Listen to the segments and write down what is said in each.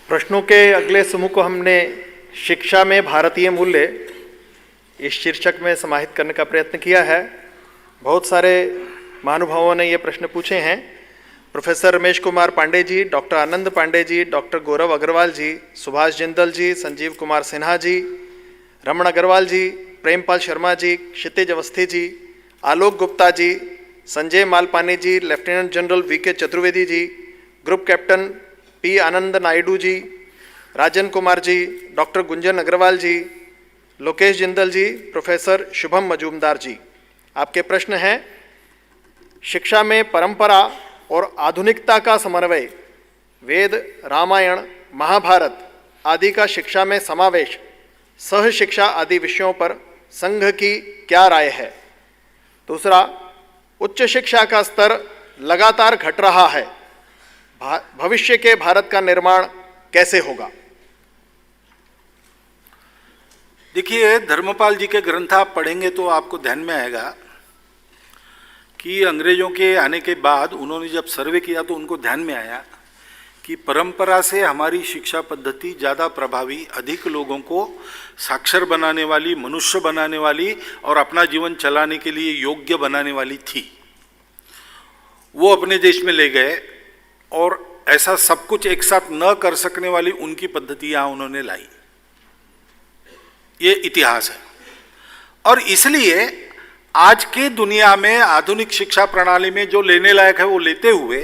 प्रश्नों के अगले समूह को हमने शिक्षा में भारतीय मूल्य इस शीर्षक में समाहित करने का प्रयत्न किया है। बहुत सारे महानुभावों ने ये प्रश्न पूछे हैं। प्रोफेसर रमेश कुमार पांडे जी, डॉक्टर आनंद पांडे जी, डॉक्टर गौरव अग्रवाल जी, सुभाष जिंदल जी, संजीव कुमार सिन्हा जी, रमण अग्रवाल जी, प्रेमपाल शर्मा जी, क्षितिज अवस्थी जी, आलोक गुप्ता जी, संजय मालपानी जी, lieutenant general VK Chaturvedi ji, group captain P आनंद नायडू जी, राजन कुमार जी, डॉक्टर गुंजन अग्रवाल जी, लोकेश जिंदल जी, प्रोफेसर शुभम मजूमदार जी। आपके प्रश्न हैं, शिक्षा में परंपरा और आधुनिकता का समन्वय, वेद, रामायण, महाभारत आदि का शिक्षा में समावेश, सह शिक्षा आदि विषयों पर संघ की क्या राय है। दूसरा, उच्च शिक्षा का स्तर लगातार घट रहा है, भविष्य के भारत का निर्माण कैसे होगा। देखिए, धर्मपाल जी के ग्रंथ आप पढ़ेंगे तो आपको ध्यान में आएगा कि अंग्रेजों के आने के बाद उन्होंने जब सर्वे किया तो उनको ध्यान में आया कि परंपरा से हमारी शिक्षा पद्धति ज़्यादा प्रभावी, अधिक लोगों को साक्षर बनाने वाली, मनुष्य बनाने वाली और अपना जीवन चलाने के लिए योग्य बनाने वाली थी। वो अपने देश में ले गए और ऐसा सब कुछ एक साथ न कर सकने वाली उनकी पद्धतियां उन्होंने लाई। ये इतिहास है। और इसलिए आज की दुनिया में आधुनिक शिक्षा प्रणाली में जो लेने लायक है वो लेते हुए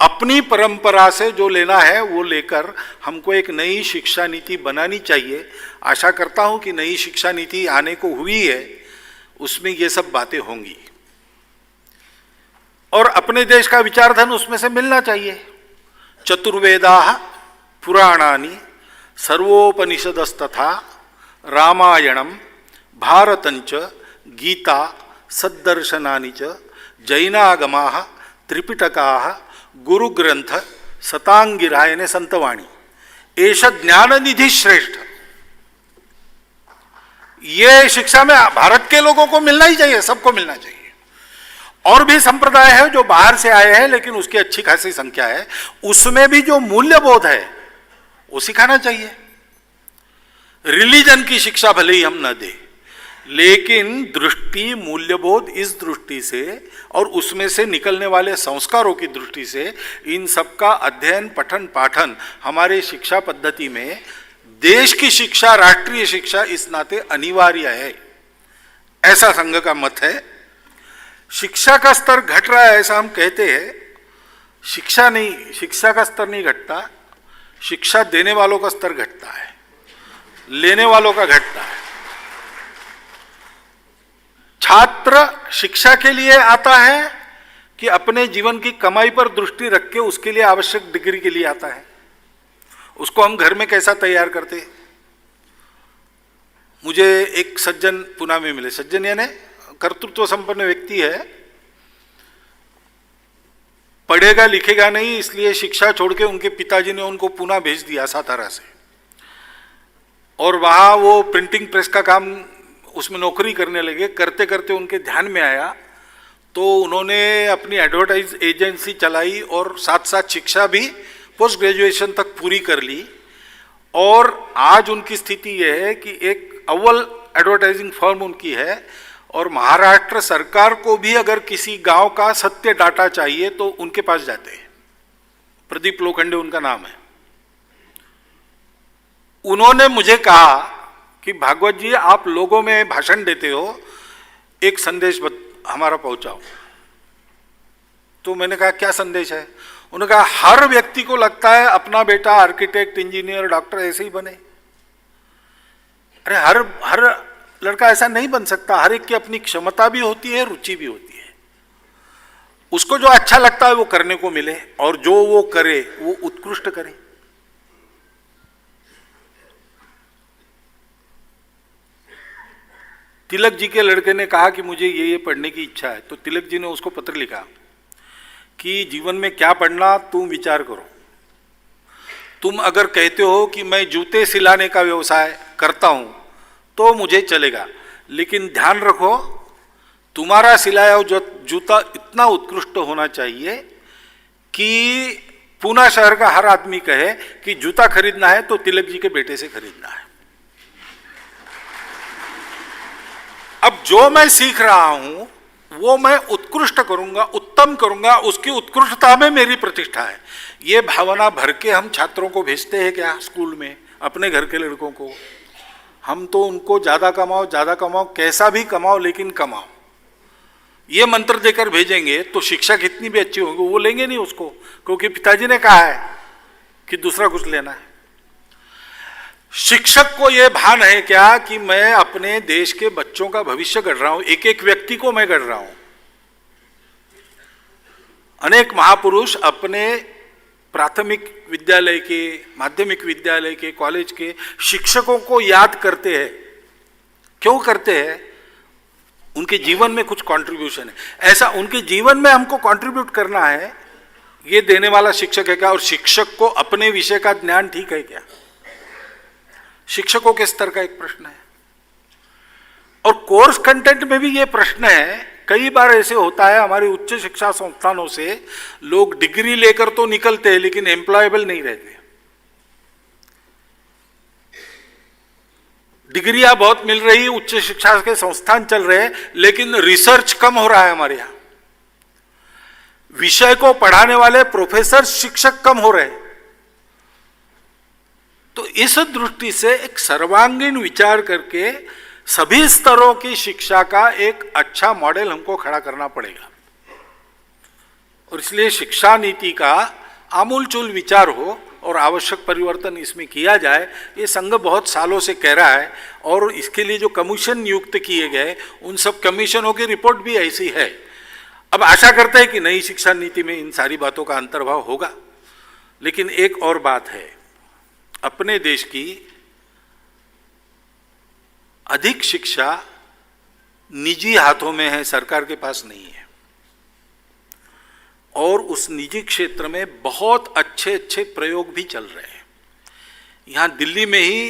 अपनी परंपरा से जो लेना है वो लेकर हमको एक नई शिक्षा नीति बनानी चाहिए। आशा करता हूं कि नई शिक्षा नीति आने को हुई है, उसमें ये सब बातें होंगी और अपने देश का विचारधन उसमें से मिलना चाहिए। चतुर्वेदाः पुराणानि सर्वोपनिषदस्तथा रामायणं भारतंच गीता सद्दर्शनानि च जैनागमाः त्रिपिटकाः गुरुग्रंथ सतांगिरायने संतवाणी एष ज्ञाननिधि श्रेष्ठ। ये शिक्षा में भारत के लोगों को मिलना ही चाहिए, सबको मिलना चाहिए। और भी संप्रदाय है जो बाहर से आए हैं लेकिन उसकी अच्छी खासी संख्या है, उसमें भी जो मूल्यबोध है वो सिखाना चाहिए। रिलीजन की शिक्षा भले ही हम न दें, लेकिन दृष्टि मूल्यबोध इस दृष्टि से और उसमें से निकलने वाले संस्कारों की दृष्टि से इन सब का अध्ययन, पठन, पाठन हमारे शिक्षा पद्धति में देश की शिक्षा, राष्ट्रीय शिक्षा इस नाते अनिवार्य है, ऐसा संघ का मत है। शिक्षा का स्तर घट रहा है ऐसा हम कहते हैं, शिक्षा का स्तर नहीं घटता, शिक्षा देने वालों का स्तर घटता है, लेने वालों का घटता है। छात्र शिक्षा के लिए आता है कि अपने जीवन की कमाई पर दृष्टि रख के उसके लिए आवश्यक डिग्री के लिए आता है। उसको हम घर में कैसा तैयार करते। मुझे एक सज्जन पुणे में मिले, सज्जन यानी कर्तृत्व संपन्न व्यक्ति है, पढ़ेगा लिखेगा नहीं इसलिए शिक्षा छोड़ के उनके पिताजी ने उनको पुणे भेज दिया सातारा से, और वहां वो प्रिंटिंग प्रेस का काम उसमें नौकरी करने लगे। करते करते उनके ध्यान में आया तो उन्होंने अपनी एडवर्टाइज एजेंसी चलाई और साथ साथ शिक्षा भी पोस्ट ग्रेजुएशन तक पूरी कर ली। और आज उनकी स्थिति यह है कि एक अव्वल एडवर्टाइजिंग फर्म उनकी है और महाराष्ट्र सरकार को भी अगर किसी गांव का सत्य डाटा चाहिए तो उनके पास जाते हैं। प्रदीप लोखंडे उनका नाम है। उन्होंने मुझे कहा कि भागवत जी, आप लोगों में भाषण देते हो, एक संदेश हमारा पहुंचाओ। तो मैंने कहा क्या संदेश है। उन्होंने कहा हर व्यक्ति को लगता है अपना बेटा आर्किटेक्ट, इंजीनियर, डॉक्टर ऐसे ही बने। अरे हर लड़का ऐसा नहीं बन सकता। हर एक की अपनी क्षमता भी होती है, रुचि भी होती है। उसको जो अच्छा लगता है वो करने को मिले और जो वो करे वो उत्कृष्ट करे। तिलक जी के लड़के ने कहा कि मुझे ये पढ़ने की इच्छा है, तो तिलक जी ने उसको पत्र लिखा कि जीवन में क्या पढ़ना तुम विचार करो। तुम अगर कहते हो कि मैं जूते सिलाने का व्यवसाय करता हूं तो मुझे चलेगा, लेकिन ध्यान रखो तुम्हारा सिलाया हुआ जूता इतना उत्कृष्ट होना चाहिए कि पूना शहर का हर आदमी कहे कि जूता खरीदना है तो तिलक जी के बेटे से खरीदना है। अब जो मैं सीख रहा हूं वो मैं उत्कृष्ट करूंगा, उत्तम करूंगा, उसकी उत्कृष्टता में मेरी प्रतिष्ठा है। ये भावना भर के हम छात्रों को भेजते हैं क्या स्कूल में, अपने घर के लड़कों को? हम तो उनको ज्यादा कमाओ, कैसा भी कमाओ लेकिन कमाओ, ये मंत्र देकर भेजेंगे तो शिक्षा कितनी भी अच्छी होगी वो लेंगे नहीं उसको, क्योंकि पिताजी ने कहा है कि दूसरा कुछ लेना है। शिक्षक को यह भान है क्या कि मैं अपने देश के बच्चों का भविष्य गढ़ रहा हूं, एक एक व्यक्ति को मैं गढ़ रहा हूं। अनेक महापुरुष अपने प्राथमिक विद्यालय के, माध्यमिक विद्यालय के, कॉलेज के शिक्षकों को याद करते हैं। क्यों करते हैं? उनके जीवन में कुछ कंट्रीब्यूशन है, ऐसा उनके जीवन में हमको कंट्रीब्यूट करना है, ये देने वाला शिक्षक है क्या? और शिक्षक को अपने विषय का ज्ञान ठीक है क्या? शिक्षकों के स्तर का एक प्रश्न है। और कोर्स कंटेंट में भी ये प्रश्न है। कई बार ऐसे होता है हमारी उच्च शिक्षा संस्थानों से लोग डिग्री लेकर तो निकलते हैं लेकिन एम्प्लॉयबल नहीं रहते। डिग्रियां बहुत मिल रही है, उच्च शिक्षा के संस्थान चल रहे हैं, लेकिन रिसर्च कम हो रहा है हमारे यहां। विषय को पढ़ाने वाले प्रोफेसर, शिक्षक कम हो रहे हैं। तो इस दृष्टि से एक सर्वांगीण विचार करके सभी स्तरों की शिक्षा का एक अच्छा मॉडल हमको खड़ा करना पड़ेगा। और इसलिए शिक्षा नीति का आमूलचूल विचार हो और आवश्यक परिवर्तन इसमें किया जाए, ये संघ बहुत सालों से कह रहा है। और इसके लिए जो कमीशन नियुक्त किए गए उन सब कमीशनों की रिपोर्ट भी ऐसी है। अब आशा करते हैं कि नई शिक्षा नीति में इन सारी बातों का अंतर्भाव होगा। लेकिन एक और बात है, अपने देश की अधिक शिक्षा निजी हाथों में है, सरकार के पास नहीं है। और उस निजी क्षेत्र में बहुत अच्छे अच्छे प्रयोग भी चल रहे हैं। यहां दिल्ली में ही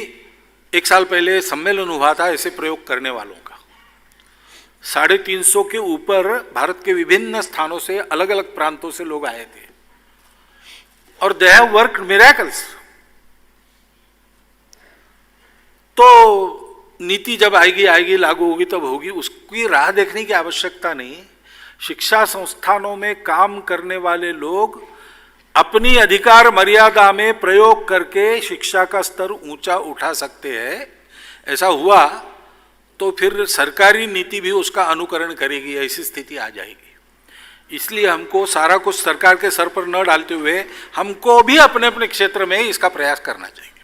1 साल पहले सम्मेलन हुआ था ऐसे प्रयोग करने वालों का। 350 के ऊपर भारत के विभिन्न स्थानों से, अलग अलग प्रांतों से लोग आए थे और दे हैव वर्कड मिरेकल्स। तो नीति जब आएगी लागू होगी तब होगी, उसकी राह देखने की आवश्यकता नहीं। शिक्षा संस्थानों में काम करने वाले लोग अपनी अधिकार मर्यादा में प्रयोग करके शिक्षा का स्तर ऊंचा उठा सकते हैं। ऐसा हुआ तो फिर सरकारी नीति भी उसका अनुकरण करेगी, ऐसी स्थिति आ जाएगी। इसलिए हमको सारा कुछ सरकार के सर पर न डालते हुए हमको भी अपने अपने क्षेत्र में इसका प्रयास करना चाहिए।